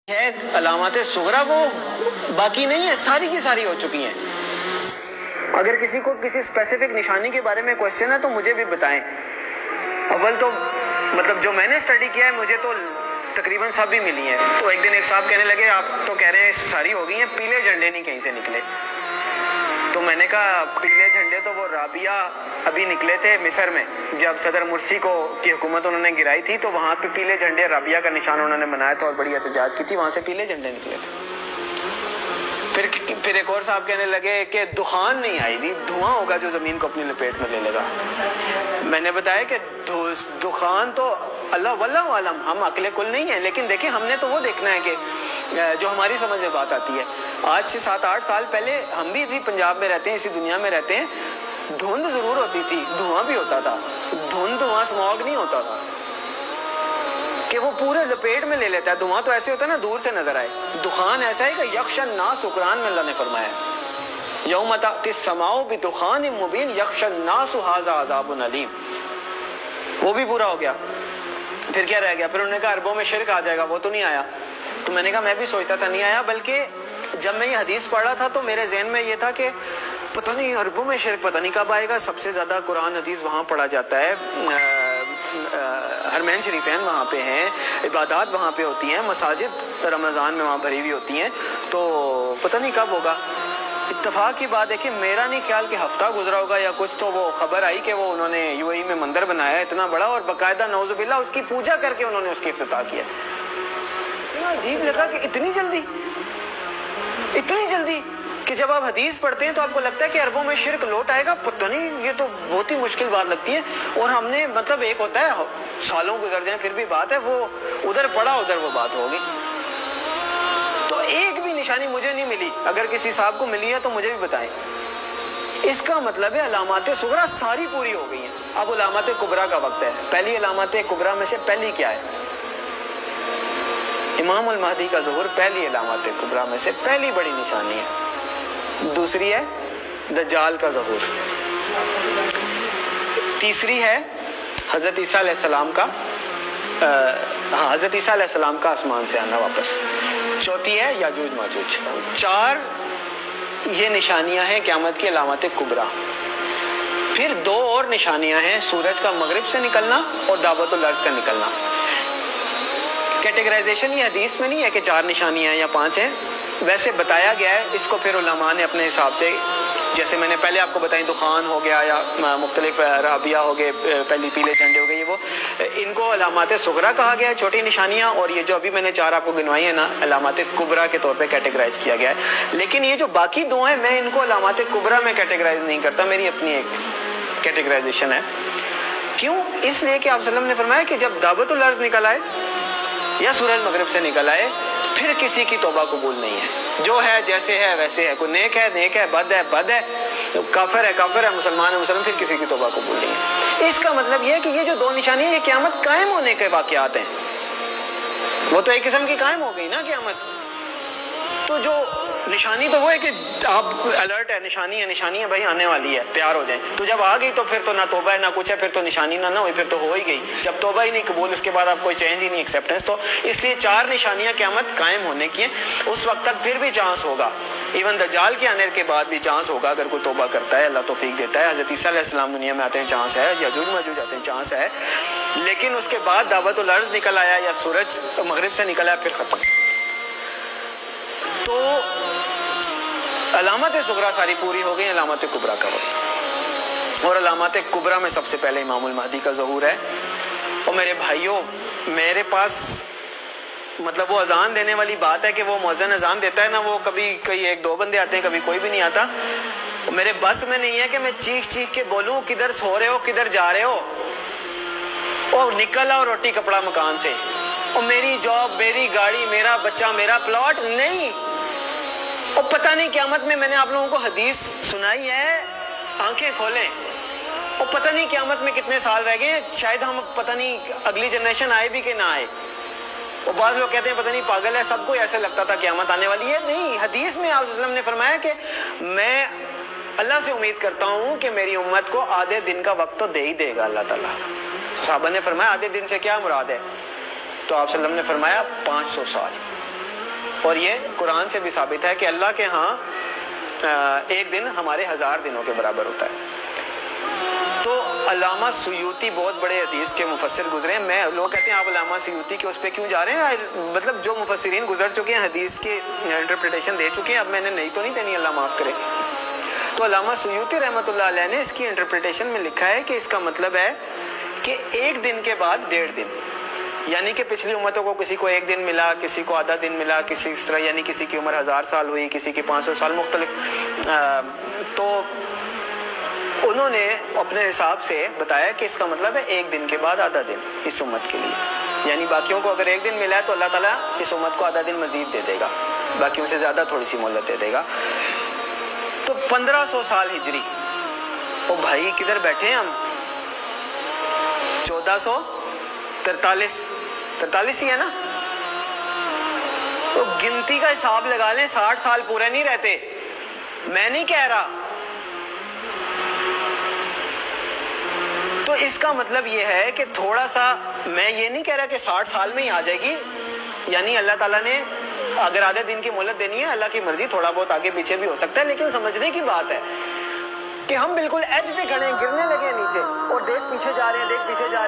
ہے علامات صغرا وہ باقی نہیں ہے، ساری کی ساری ہو چکی ہیں۔ اگر کسی کو کسی اسپیسیفک نشانی کے بارے میں کوشچن ہے تو مجھے بھی بتائیں۔ اول تو مطلب جو میں نے اسٹڈی کیا ہے مجھے تو تقریباً سب بھی ملی ہیں۔ تو ایک دن ایک صاحب کہنے لگے آپ تو کہہ رہے ہیں ساری ہو گئی ہیں، پیلے جھنڈے نہیں کہیں سے نکلے۔ تو میں نے کہا پیلے جھنڈے تو وہ رابعہ ابھی نکلے تھے مصر میں، جب صدر مرسی کی حکومت انہوں نے گرائی تھی تو وہاں پہ پیلے جھنڈے رابعہ کا نشان انہوں نے بنایا تھا اور بڑی احتجاج کی تھی، وہاں سے پیلے جھنڈے نکلے تھے۔ پھر ایک اور صاحب کہنے لگے کہ دخان نہیں آئی جی، دھواں ہوگا جو زمین کو اپنی لپیٹ میں لے لے گا۔ میں نے بتایا کہ دخان تو اللہ واللہ عالم، ہم عقل کل نہیں ہیں، لیکن دیکھیں ہم نے تو وہ دیکھنا ہے کہ جو ہماری سمجھ میں بات آتی ہے۔ آج سے 7-8 سال پہلے ہم بھی اسی پنجاب میں رہتے ہیں، اسی دنیا میں رہتے ہیں، دھند ضرور ہوتی تھی، دھواں بھی ہوتا تھا، دھواں اسموگ نہیں ہوتا تھا کہ وہ پورے لپیٹ میں لے لیتا ہے۔ دھواں تو ایسے ہوتا ہے نا دور سے نظر آئے، دخان ایسا ہے کہ یخشى الناس، قرآن میں اللہ نے فرمایا یوم تأتی السماء بدخان مبین یخشى الناس ھذا عذاب علیم، وہ بھی پورا ہو گیا۔ پھر کیا رہ گیا؟ پھر انہوں نے کہا عربوں میں شرک آ جائے گا، وہ تو نہیں آیا۔ تو میں نے کہا میں بھی سوچتا تھا نہیں آیا، بلکہ جب میں یہ حدیث پڑھ رہا تھا تو میرے ذہن میں یہ تھا کہ پتہ نہیں عربوں میں شرک پتہ نہیں کب آئے گا۔ سب سے زیادہ قرآن حدیث وہاں پڑھا جاتا ہے، حرمین شریفین وہاں پہ ہیں، عبادات وہاں پہ ہوتی ہیں، مساجد رمضان میں وہاں بھری ہوئی ہوتی ہیں، تو پتہ نہیں کب ہوگا۔ اتفاق کی بات ہے کہ میرا نہیں خیال کہ ہفتہ گزرا ہوگا یا کچھ، تو وہ خبر آئی کہ وہ انہوں نے یو اے ای میں مندر بنایا ہے اتنا بڑا اور باقاعدہ نعوذ باللہ اس کی پوجا کر کے انہوں نے اس کی افتتاح کیا۔ عجیب لگا کہ اتنی جلدی کہ جب آپ حدیث پڑھتے ہیں تو آپ کو لگتا ہے کہ عربوں میں شرک لوٹ آئے گا، پتہ نہیں، یہ تو بہت ہی مشکل بات لگتی ہے۔ اور ہم نے مطلب ایک ہوتا ہے سالوں گزر جائیں پھر بھی بات ہے، وہ ادھر پڑا ادھر وہ بات ہوگی۔ تو ایک بھی نشانی مجھے نہیں ملی، اگر کسی صاحب کو ملی ہے تو مجھے بھی بتائیں۔ اس کا مطلب ہے علامات صغرا ساری پوری ہو گئی ہیں، اب علامات کبریٰ کا وقت ہے۔ پہلی علامات کبریٰ میں سے پہلی کیا ہے؟ امام المہدی کا ظہور پہلی علامات کبریٰ میں سے پہلی بڑی نشانی ہے۔ دوسری ہے دجال کا ظہور، تیسری ہے حضرت عیسیٰ علیہ السلام کا حضرت عیسیٰ علیہ السلام کا آسمان سے آنا واپس، چوتھی ہے یاجوج ماجوج۔ 4 یہ نشانیاں ہیں قیامت کی علامات کبریٰ۔ پھر 2 اور نشانیاں ہیں، سورج کا مغرب سے نکلنا اور دعوت الارض کا نکلنا۔ کیٹیگرائزیشن یہ حدیث میں نہیں ہے کہ 4 نشانیاں ہیں یا 5 ہیں، ویسے بتایا گیا ہے۔ اس کو پھر علماء نے اپنے حساب سے، جیسے میں نے پہلے آپ کو بتائی دخان ہو گیا یا مختلف رابعہ ہو گئے، پہلی پیلے جھنڈے ہو گئے، یہ وہ ان کو علامات صغرا کہا گیا ہے، چھوٹی نشانیاں، اور یہ جو ابھی میں نے 4 آپ کو گنوائی ہیں نا علامات کبریٰ کے طور پہ کیٹیگرائز کیا گیا ہے۔ لیکن یہ جو باقی 2 ہیں میں ان کو علامات کبریٰ میں کیٹیگرائز نہیں کرتا، میری اپنی ایک کیٹیگرائزیشن ہے۔ کیوں؟ اس لیے کہ آپ صلی اللہ علیہ وسلم نے فرمایا کہ جب دعوت الارض نکل آئے یا سورج مغرب سے نکل آئے پھر کسی کی توبہ قبول نہیں ہے، جو ہے جیسے ہے ویسے ہے، کوئی نیک ہے بد ہے، کافر ہے مسلمان ہے مسلمان، پھر کسی کی توبہ قبول نہیں ہے۔ اس کا مطلب یہ ہے کہ یہ جو 2 نشانیاں یہ قیامت قائم ہونے کے واقعات ہیں، وہ تو ایک قسم کی قائم ہو گئی نا قیامت۔ تو جو نشانی تو وہ ہے کہ آپ الرٹ ہے، نشانی ہے بھائی آنے والی ہے، تیار ہو جائیں۔ تو جب آ گئی تو پھر تو نہ توبہ ہے نہ کچھ ہے، پھر تو نشانی نہ ہوئی، پھر تو ہو ہی گئی۔ جب توبہ ہی نہیں قبول، اس کے بعد آپ کوئی چینج ہی نہیں، ایکسیپٹنس۔ تو اس لیے 4 نشانیاں قیامت قائم ہونے کی ہیں، اس وقت تک پھر بھی چانس ہوگا، ایون دجال کے آنے کے بعد بھی چانس ہوگا اگر کوئی توبہ کرتا ہے، اللہ توفیق دیتا ہے۔ حضرت عیسیٰ علیہ السلام دنیا میں آتے ہیں، چانس ہے، یاجوج ماجوج آتے ہیں، چانس ہے، لیکن اس کے بعد دعوت الارض نکل آیا یا سورج مغرب سے نکل آیا پھر ختم۔ تو علامات صغرا ساری پوری ہو گئی، علامات کبریٰ کا وقت، اور علامات کبریٰ میں سب سے پہلے امام المہدی کا ظہور ہے۔ اور میرے بھائیوں، میرے پاس مطلب وہ اذان دینے والی بات ہے کہ وہ مؤذن اذان دیتا ہے نا، وہ کبھی کوئی 1-2 بندے آتے ہیں، کبھی کوئی بھی نہیں آتا۔ میرے بس میں نہیں ہے کہ میں چیخ کے بولوں کدھر سو رہے ہو، کدھر جا رہے ہو، اور نکل آؤ روٹی کپڑا مکان سے، اور میری جاب، میری گاڑی، میرا بچہ، میرا پلاٹ، نہیں۔ اور پتہ نہیں قیامت میں نے آپ لوگوں کو حدیث سنائی ہے، آنکھیں کھولیں، اور پتہ نہیں قیامت میں کتنے سال رہ گئے ہیں، شاید ہم پتہ نہیں اگلی جنریشن آئے بھی کہ نہ آئے۔ اور بعض لوگ کہتے ہیں پتہ نہیں پاگل ہے، سب کو ایسے لگتا تھا قیامت آنے والی ہے، نہیں۔ حدیث میں آپ صلی اللہ علیہ وسلم نے فرمایا کہ میں اللہ سے امید کرتا ہوں کہ میری امت کو آدھے دن کا وقت تو دے ہی دے گا اللہ تعالیٰ۔ صحابہ نے فرمایا آدھے دن سے کیا مراد ہے؟ تو آپ صلی اللہ علیہ وسلم نے فرمایا 500 سال۔ اور یہ قرآن سے بھی ثابت ہے کہ اللہ کے ہاں ایک دن ہمارے 1000 دنوں کے برابر ہوتا ہے۔ تو علامہ سیوطی بہت بڑے حدیث کے مفسر گزرے ہیں۔ میں لوگ کہتے ہیں آپ علامہ سیوطی کے اس پہ کیوں جا رہے ہیں، مطلب جو مفسرین گزر چکے ہیں حدیث کے انٹرپریٹیشن دے چکے ہیں، اب میں نے نہیں تو نہیں دینی، اللہ معاف کرے۔ تو علامہ سیوطی رحمۃ اللہ علیہ نے اس کی انٹرپریٹیشن میں لکھا ہے کہ اس کا مطلب ہے کہ ایک دن کے بعد 1.5 دن، یعنی کہ پچھلی امتوں کو کسی کو 1 دن ملا، کسی کو آدھا دن ملا، کسی اس طرح، یعنی کسی کی عمر 1000 سال ہوئی، کسی کی 500 سال، مختلف۔ تو انہوں نے اپنے حساب سے بتایا کہ اس کا مطلب ہے 1 دن کے بعد آدھا دن اس امت کے لیے، یعنی باقیوں کو اگر 1 دن ملا ہے تو اللہ تعالیٰ اس امت کو آدھا دن مزید دے دے گا، باقیوں سے زیادہ تھوڑی سی مہلت دے دے گا۔ تو 1500 سال ہجری، او بھائی کدھر بیٹھے ہیں ہم، 1443 ہی ہے نا، تو گنتی کا حساب لگا لیں، 60 سال پورے نہیں رہتے، میں نہیں کہہ رہا۔ تو اس کا مطلب یہ ہے کہ تھوڑا سا، میں یہ نہیں کہہ رہا کہ 60 سال میں ہی آ جائے گی، یعنی اللہ تعالیٰ نے اگر آدھے دن کی مہلت دینی ہے، اللہ کی مرضی، تھوڑا بہت آگے پیچھے بھی ہو سکتا ہے، لیکن سمجھنے کی بات ہے کہ ہم بالکل ایج پہ کھڑے ہیں، گرنے لگے ہیں نیچے، اور دیکھ پیچھے جا رہے ہیں، دیکھ پیچھے جا رہے ہیں۔